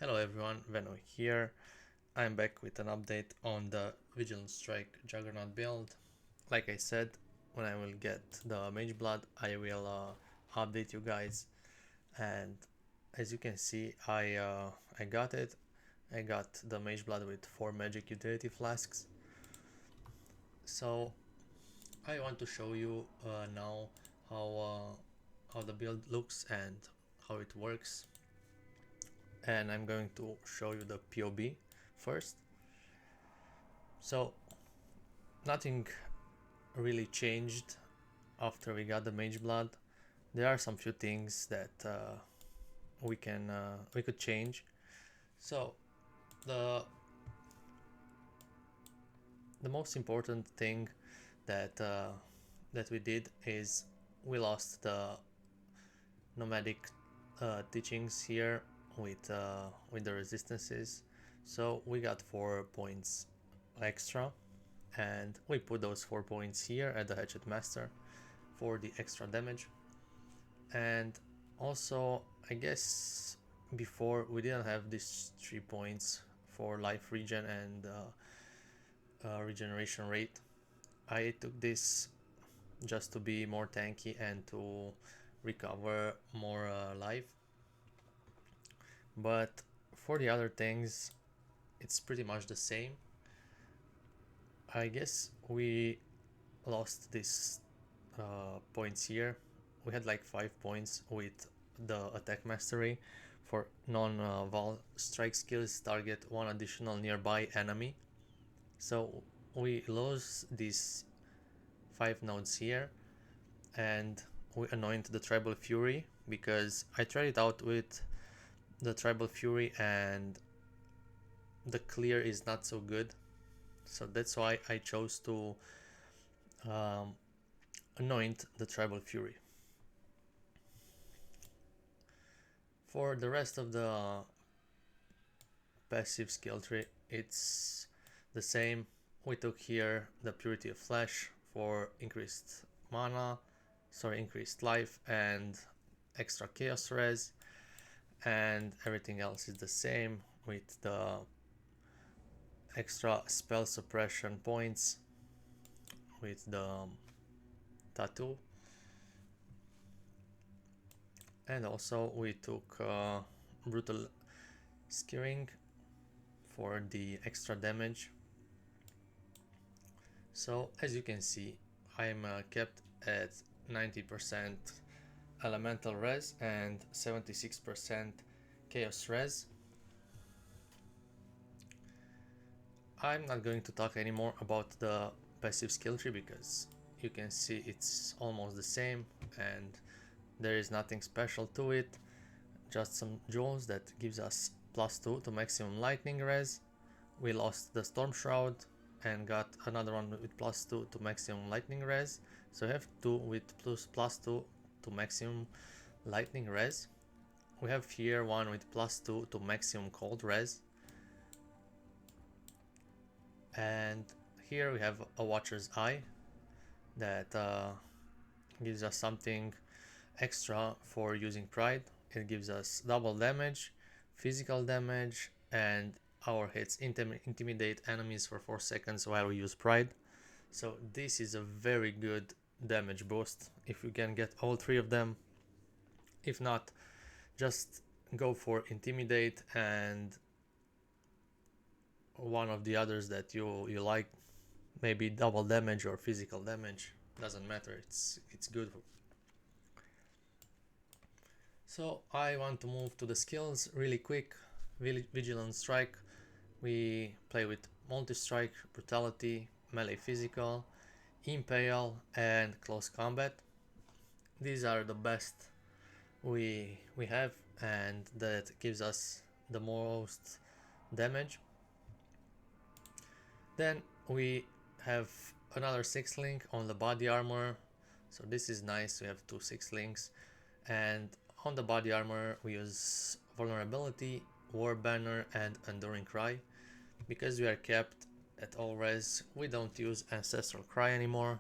Hello everyone, Veno here. I'm back with an update on the Vigilant Strike Juggernaut build. Like I said, when I will get the Mageblood, I will update you guys. And as you can see, I got it. I got the Mageblood with 4 magic utility flasks. So I want to show you now how the build looks and how it works. And I'm going to show you the POB first. So nothing really changed after we got the Mageblood. There are some few things that we could change. So the most important thing that that we did is we lost the nomadic teachings here with the resistances. So we got 4 points extra, and we put those 4 points here at the Hatchet Master for the extra damage. And also, I guess before we didn't have these 3 points for life regen and regeneration rate. I took this just to be more tanky and to recover more life. But for the other things, it's pretty much the same. I guess we lost these points here. We had like 5 points with the attack mastery for non-Val strike skills target 1 additional nearby enemy. So we lose these 5 nodes here, and we anoint the Tribal Fury because I tried it out with the Tribal Fury and the clear is not so good. So that's why I chose to anoint the Tribal Fury. For the rest of the passive skill tree, it's the same. We took here the Purity of Flesh for increased mana, increased life and extra chaos res, and everything else is the same with the extra spell suppression points with the tattoo. And also we took brutal skewing for the extra damage. So as you can see, I'm kept at 90% elemental res and 76% chaos res. I'm not going to talk anymore about the passive skill tree because you can see it's almost the same and there is nothing special to it, just some jewels that gives us +2 to maximum lightning res. We lost the Storm Shroud and got another one with +2 to maximum lightning res. So we have 2 with +2 to maximum lightning res. We have here one with +2 to maximum cold res. And here we have a Watcher's Eye that gives us something extra for using Pride. It gives us double damage, physical damage, and our hits intimidate enemies for 4 seconds while we use Pride. So this is a very good damage boost if you can get all 3 of them. If not, just go for Intimidate and one of the others that you like, maybe double damage or physical damage, doesn't matter, it's good. So I want to move to the skills really quick. Vigilant Strike, we play with multi-strike, brutality, melee physical, impale and close combat. These are the best we have, and that gives us the most damage. Then we have another 6 link on the body armor, so this is nice. We have 2 6 links, and on the body armor we use vulnerability, war banner and enduring cry. Because we are kept at all res, we don't use ancestral cry anymore,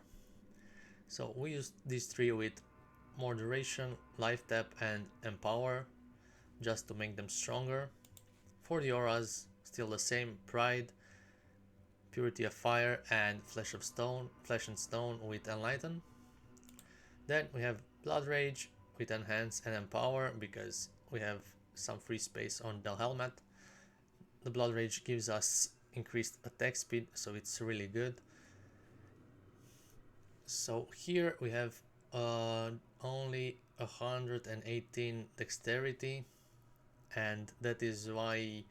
so we use these 3 with more duration, life tap and empower just to make them stronger. For the auras, still the same: Pride, Purity of Fire, and Flesh and Stone with Enlighten. Then we have Blood Rage with Enhance and Empower because we have some free space on the helmet. The Blood Rage gives us increased attack speed, so it's really good. So here we have only 118 dexterity, and that is why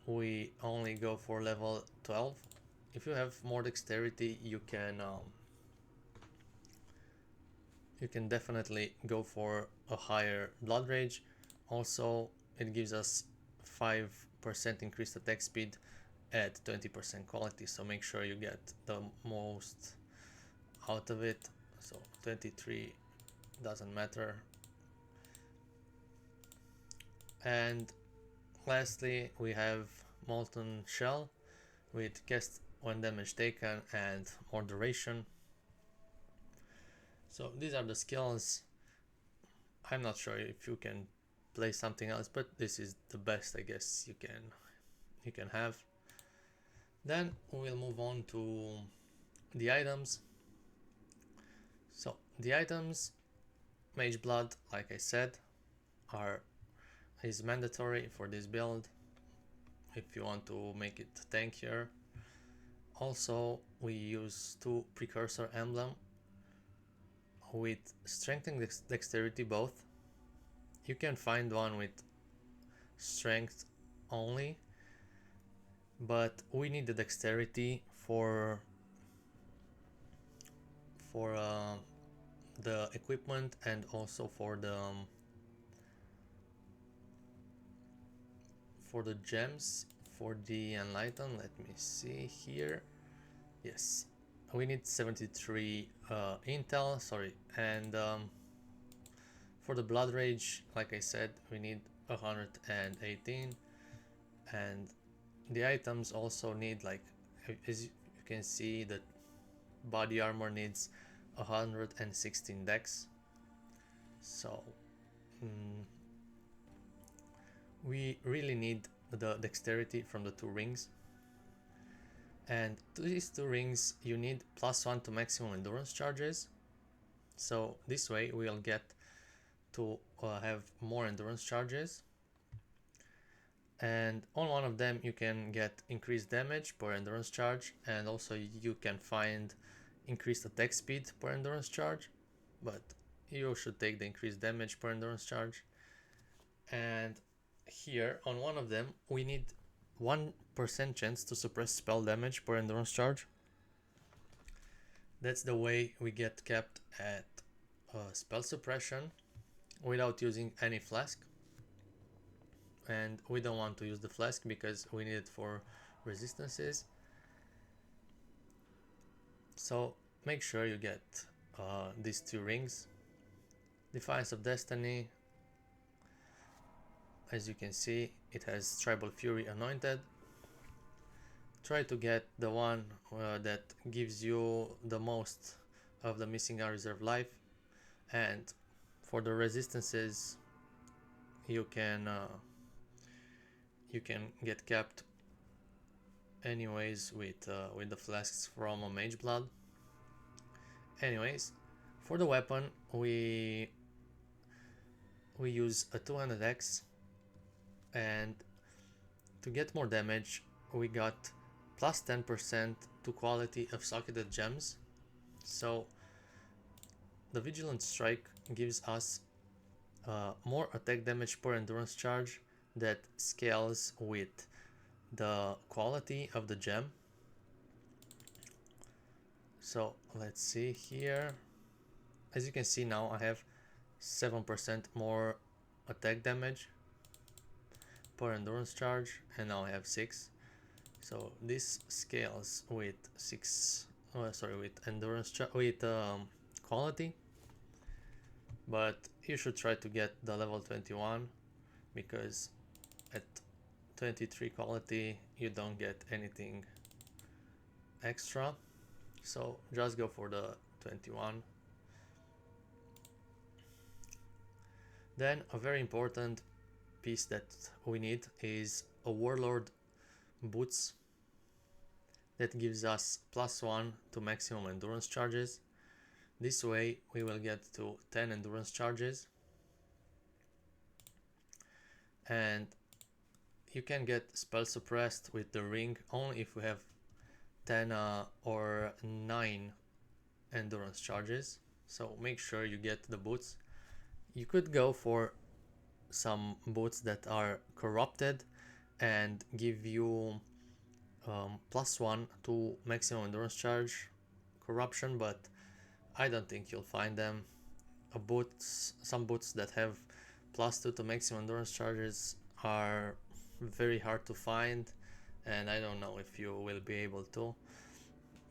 we only go for level 12. If you have more dexterity, you can definitely go for a higher Blood Rage. Also, it gives us 5% increased attack speed at 20% quality, so make sure you get the most out of it. So 23 doesn't matter. And lastly, we have Molten Shell with cast when damage taken and more duration. So these are the skills. I'm not sure if you can play something else, but this is the best I guess you can have. Then we'll move on to the items. So the items, Mageblood, like I said, is mandatory for this build if you want to make it tankier. Also, we use 2 precursor emblem with strength and dexterity both. You can find one with strength only, but we need the dexterity for the equipment and also for the gems for the Enlighten. Let me see here. Yes, we need 73 intel, sorry, and for the Blood Rage, like I said, we need 118, and the items also need, like, as you can see, the body armor needs 116 dex, so we really need the dexterity from the 2 rings. And to these 2 rings you need +1 to maximum endurance charges, so this way we'll get to have more endurance charges. And on one of them you can get increased damage per endurance charge, and also you can find increased attack speed per endurance charge, but you should take the increased damage per endurance charge. And here on one of them we need 1% chance to suppress spell damage per endurance charge. That's the way we get kept at spell suppression without using any flask, and we don't want to use the flask because we need it for resistances. So make sure you get these 2 rings. Defiance of Destiny, as you can see, it has Tribal Fury Anointed. Try to get the one that gives you the most of the missing unreserved life, and for the resistances you can get capped anyways with the flasks from a Mageblood. Anyways, for the weapon we use a 200x, and to get more damage we got +10% to quality of socketed gems. So the Vigilant Strike gives us more attack damage per endurance charge that scales with the quality of the gem. So let's see here. As you can see now I have 7% more attack damage per endurance charge, and now I have 6. So this scales with with endurance with quality, but you should try to get the level 21 because at 23 quality you don't get anything extra, so just go for the 21. Then a very important piece that we need is a Warlord boots that gives us +1 to maximum endurance charges. This way we will get to 10 endurance charges, and you can get spell suppressed with the ring only if we have 10 or 9 endurance charges. So make sure you get the boots. You could go for some boots that are corrupted and give you +1 to maximum endurance charge corruption, but I don't think you'll find them. Some boots that have +2 to maximum endurance charges are very hard to find, and I don't know if you will be able to,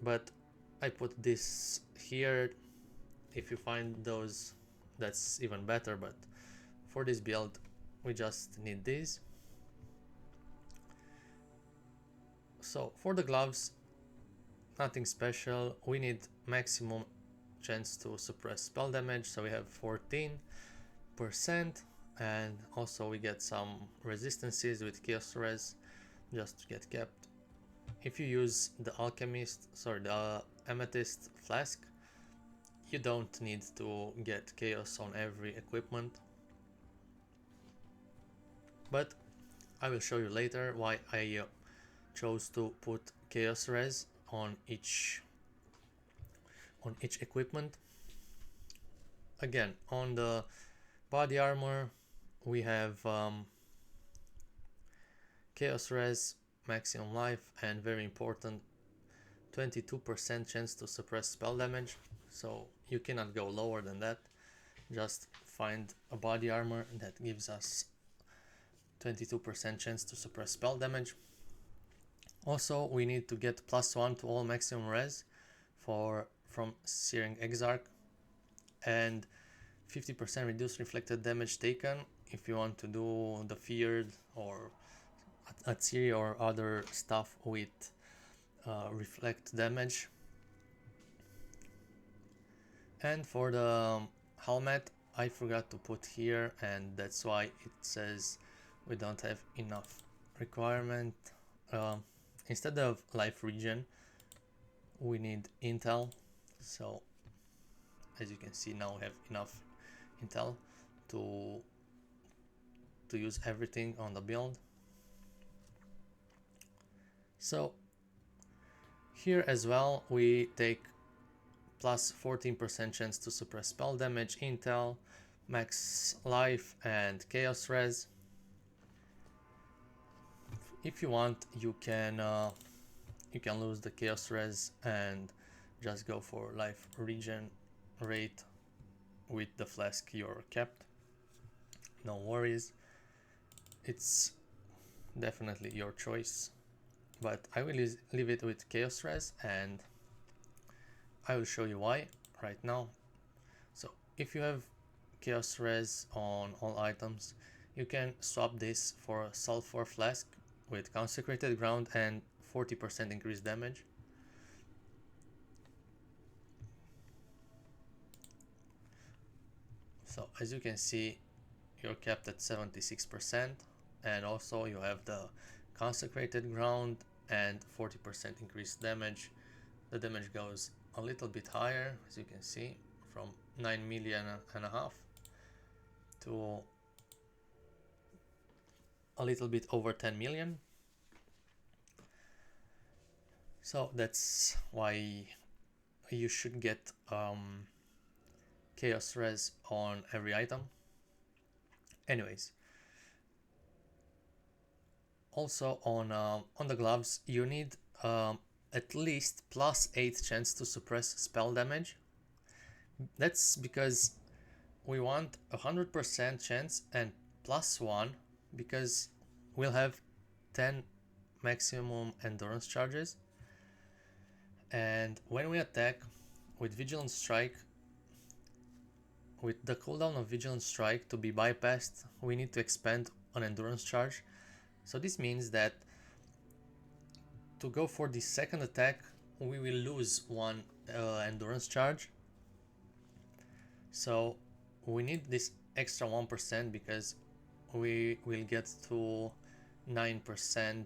but I put this here. If you find those, that's even better, but for this build we just need these. So for the gloves, nothing special. We need maximum chance to suppress spell damage, so we have 14%, and also we get some resistances with Chaos Res just to get kept. If you use the the Amethyst Flask, you don't need to get Chaos on every equipment, but I will show you later why I chose to put Chaos Res on each equipment. Again, on the body armor we have Chaos Res, maximum life, and very important 22% chance to suppress spell damage, so you cannot go lower than that. Just find a body armor that gives us 22% chance to suppress spell damage. Also, we need to get +1 to all maximum res from Searing Exarch, and 50% reduced reflected damage taken if you want to do the feared or Atsiri or other stuff with reflect damage. And for the helmet, I forgot to put here, and that's why it says we don't have enough requirement. Instead of life regen, we need intel. So as you can see, now we have enough intel to use everything on the build. So here as well we take plus 14% chance to suppress spell damage, intel, max life, and chaos res. If you want, you can lose the chaos res and just go for life regen rate with the flask you're kept. No worries, it's definitely your choice, but I will leave it with chaos res, and I will show you why right now. So if you have chaos res on all items, you can swap this for a sulfur flask with consecrated ground and 40% increased damage. So as you can see, you're capped at 76%, and also you have the consecrated ground and 40% increased damage. The damage goes a little bit higher, as you can see, from 9 million and a half to a little bit over 10 million. So that's why you should get chaos res on every item. Anyways, also on the gloves you need at least +8 chance to suppress spell damage. That's because we want 100% chance and +1 because we'll have 10 maximum endurance charges, and when we attack with Vigilant Strike, with the cooldown of Vigilant Strike to be bypassed, we need to expend an endurance charge. So this means that to go for the second attack we will lose one endurance charge. So we need this extra 1% because we will get to 9%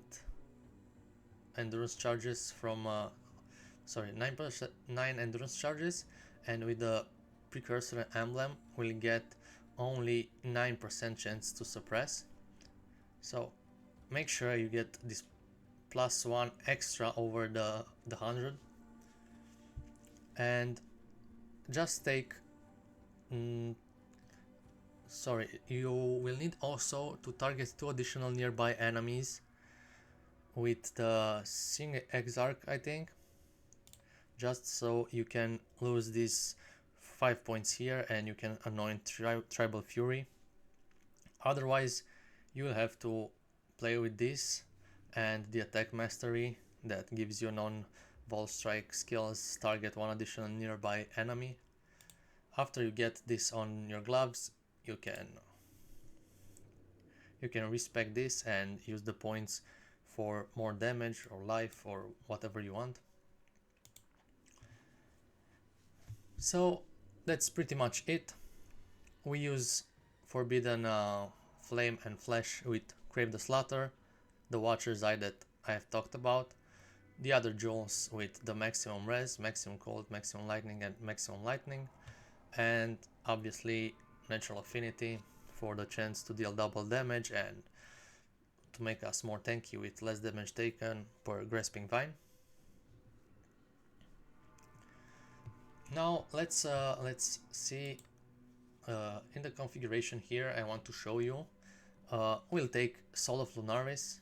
endurance charges from 9 endurance charges, and with the precursor emblem we'll get only 9% chance to suppress. So make sure you get this +1 extra over the 100, and just take you will need also to target 2 additional nearby enemies with the Exile, I think, just so you can lose these 5 points here and you can anoint Tribal Fury. Otherwise you will have to play with this and the attack mastery that gives you non-ball strike skills, target 1 additional nearby enemy. After you get this on your gloves, you can respec this and use the points for more damage or life or whatever you want. So that's pretty much it. We use Forbidden Flame and Flesh with Crave the Slaughter, the Watcher's Eye that I have talked about, the other jewels with the maximum res, maximum cold, maximum lightning and maximum lightning, and obviously Natural Affinity for the chance to deal double damage and to make us more tanky with less damage taken per Grasping Vine. Now let's see in the configuration here. I want to show you. We'll take Soul of Lunaris.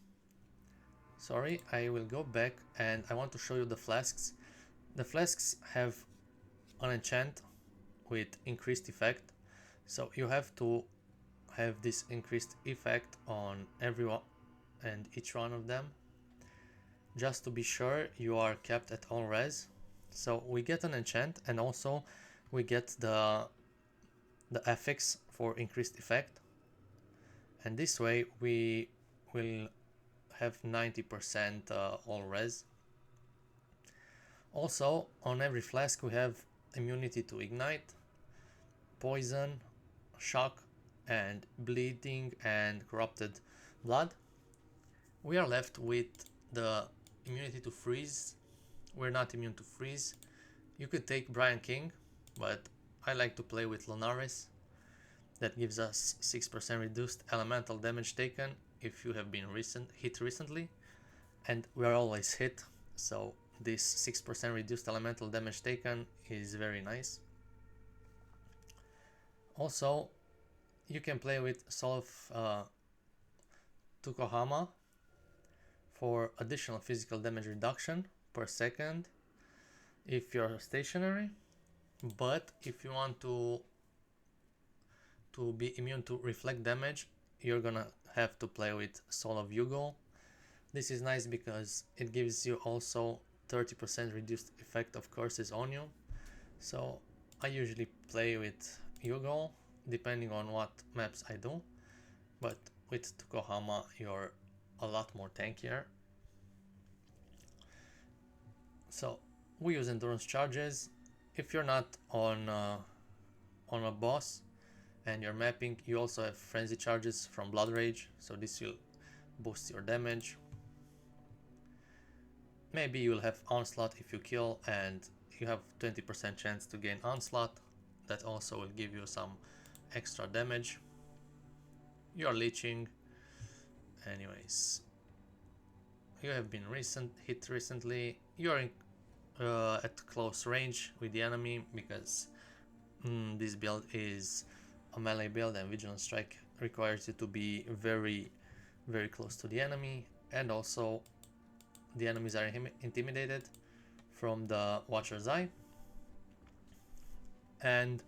Sorry, I will go back and I want to show you the flasks. The flasks have an enchant with increased effect, so you have to have this increased effect on everyone and each one of them, just to be sure you are kept at all res. So we get an enchant and also we get the affix for increased effect, and this way we will have 90% all res. Also on every flask we have immunity to ignite, poison, shock, and bleeding and corrupted blood. We are left with the immunity to freeze. We're not immune to freeze. You could take Brian King, but I like to play with Lunaris. That gives us 6% reduced elemental damage taken if you have been hit recently, and we are always hit, so this 6% reduced elemental damage taken is very nice. Also, you can play with Soul of Tukohama for additional physical damage reduction per second if you're stationary, but if you want to be immune to reflect damage, you're gonna have to play with Soul of Jugg. This is nice because it gives you also 30% reduced effect of curses on you. So I usually play with Jugg depending on what maps I do, but with Tukohama you're a lot more tankier. So we use endurance charges. If you're not on a boss and you're mapping, you also have frenzy charges from Blood Rage, so this will boost your damage. Maybe you'll have onslaught if you kill and you have 20% chance to gain onslaught. That also will give you some extra damage. You are leeching. Anyways, you have been hit recently. You are at close range with the enemy because this build is a melee build and Vigilant Strike requires you to be very, very close to the enemy, and also the enemies are intimidated from the Watcher's Eye. And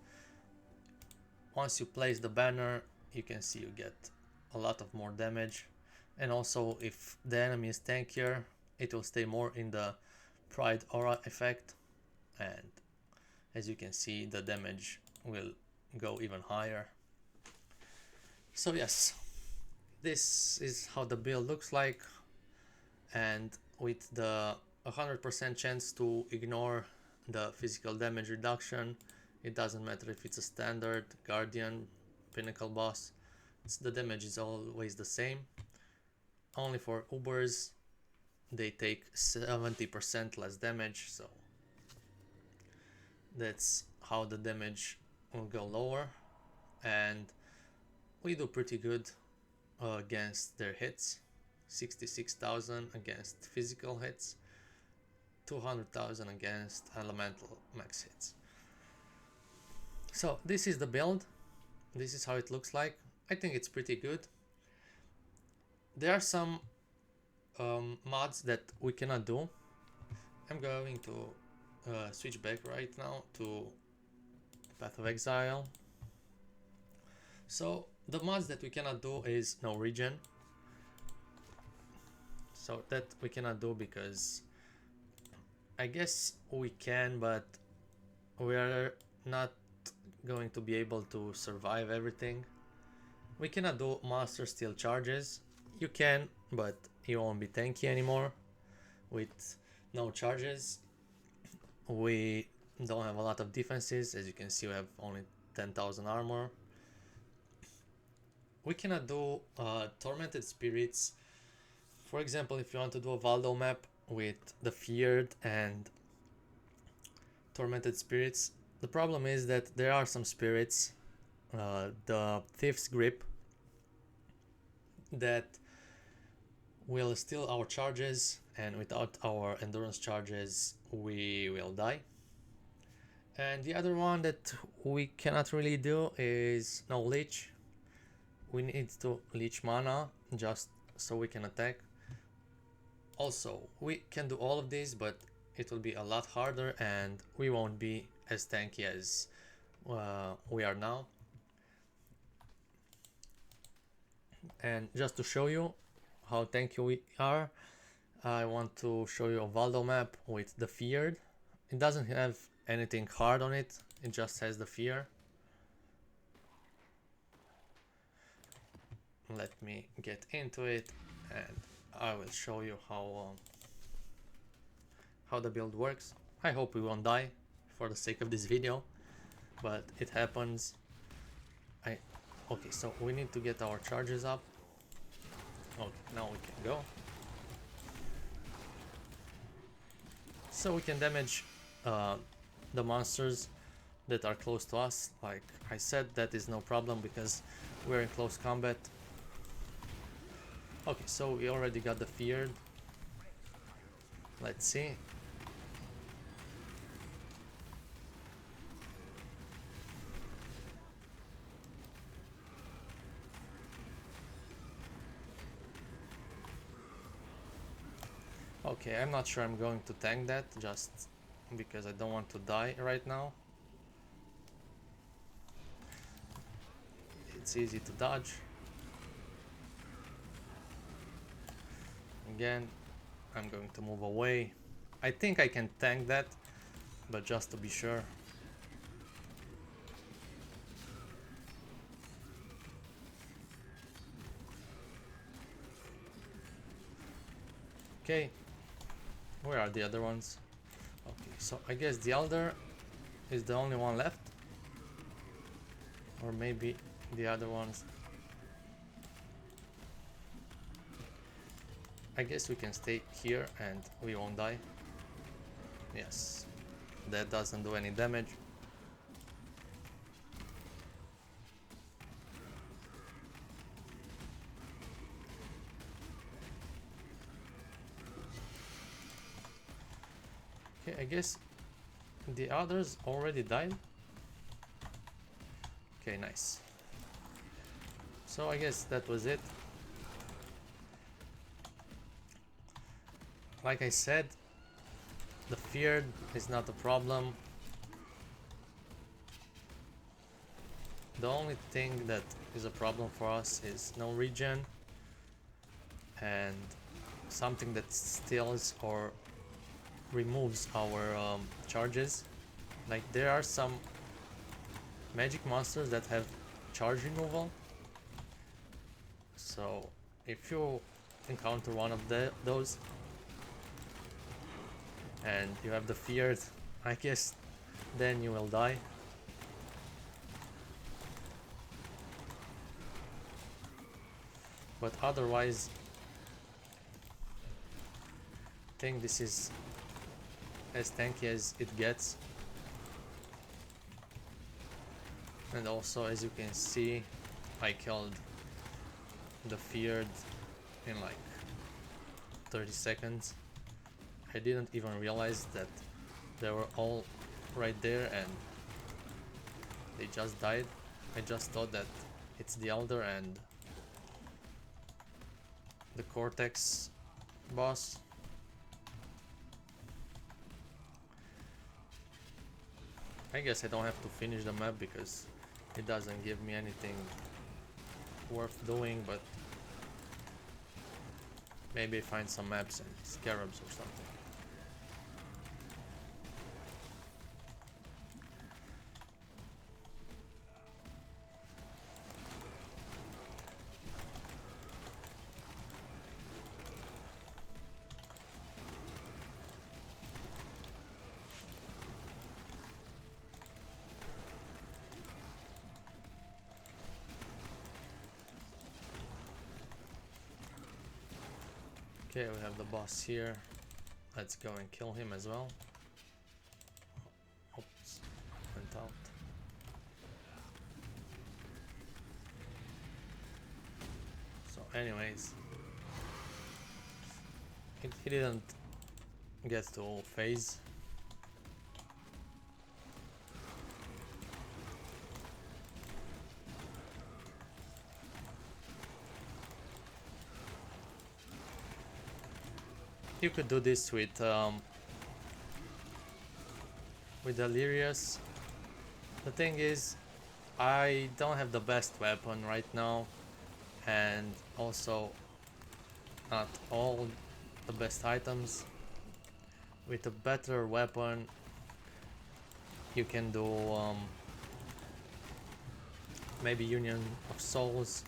once you place the banner, you can see you get a lot of more damage, and also if the enemy is tankier, it will stay more in the Pride aura effect, and as you can see the damage will go even higher. So yes, this is how the build looks like, and with the 100% chance to ignore the physical damage reduction, it doesn't matter if it's a standard, guardian, pinnacle boss, the damage is always the same. Only for Ubers they take 70% less damage, so that's how the damage will go lower, and we do pretty good against their hits. 66,000 against physical hits, 200,000 against elemental max hits. So this is the build, this is how it looks like. I think it's pretty good. There are some mods that we cannot do. I'm going to switch back right now to Path of Exile. So the mods that we cannot do is no regen. So that we cannot do because I guess we can, but we are not going to be able to survive everything. We cannot do Master Steel charges. You can, but you won't be tanky anymore with no charges. We don't have a lot of defenses. As you can see, we have only 10,000 armor. We cannot do Tormented Spirits. For example, if you want to do a Valdo map with the Feared and Tormented Spirits, the problem is that there are some spirits, the Thief's Grip, that will steal our charges, and without our endurance charges we will die. And the other one that we cannot really do is no leech. We need to leech mana just so we can attack. Also, we can do all of these, but it will be a lot harder and we won't be as tanky as we are now. And just to show you how tanky we are, I want to show you a Valdo map with the Feared. It doesn't have anything hard on it, it just has the fear. Let me get into it and I will show you how the build works. I hope we won't die for the sake of this video, but it happens. Okay, so we need to get our charges up. Okay, now we can go. So we can damage the monsters that are close to us. Like I said, that is no problem because we're in close combat. Okay, so we already got the Feared. Let's see. Okay, I'm not sure I'm going to tank that, just because I don't want to die right now. It's easy to dodge. Again, I'm going to move away. I think I can tank that, but just to be sure. Okay, where are the other ones? Okay, so I guess the Elder is the only one left. Or maybe the other ones. I guess we can stay here and we won't die. Yes, that doesn't do any damage. Okay, I guess the others already died. Okay, nice. So I guess that was it. Like I said, the Feared is not a problem. The only thing that is a problem for us is no regen and something that steals or removes our charges. Like there are some magic monsters that have charge removal. So if you encounter one of those and you have the Feared, I guess then you will die. but otherwise I think this is as tanky as it gets. And also, as you can see, I killed the feared in like 30 seconds. I didn't even realize that they were all right there and they just died. I just thought that it's the Elder and the Cortex boss. I guess I don't have to finish the map because it doesn't give me anything worth doing, but maybe find some maps and scarabs or something. Okay, we have the boss here. Let's go and kill him as well. Oops, went out. So anyways, he didn't get to phase. You could do this with Delirious. The thing is, I don't have the best weapon right now, and also not all the best items. With a better weapon, you can do maybe Union of Souls.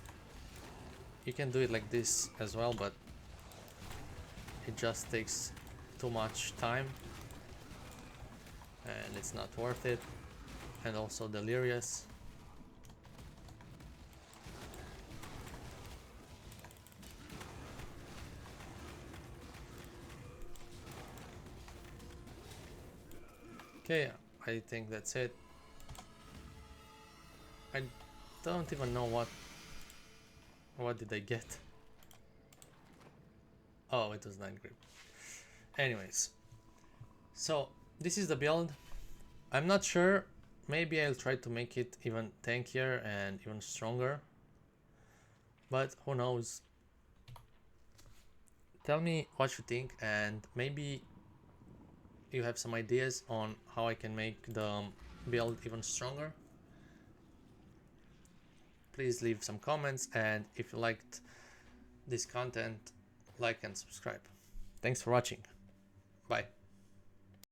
You can do it like this as well, but it just takes too much time and it's not worth it. And also Delirious. Okay, I think that's it. I don't even know what did I get. Oh, it was 9 grip. Anyways, so this is the build. I'm not sure, maybe I'll try to make it even tankier and even stronger, but who knows. Tell me what you think, and maybe you have some ideas on how I can make the build even stronger. Please leave some comments, and if you liked this content, like and subscribe. Thanks for watching. Bye.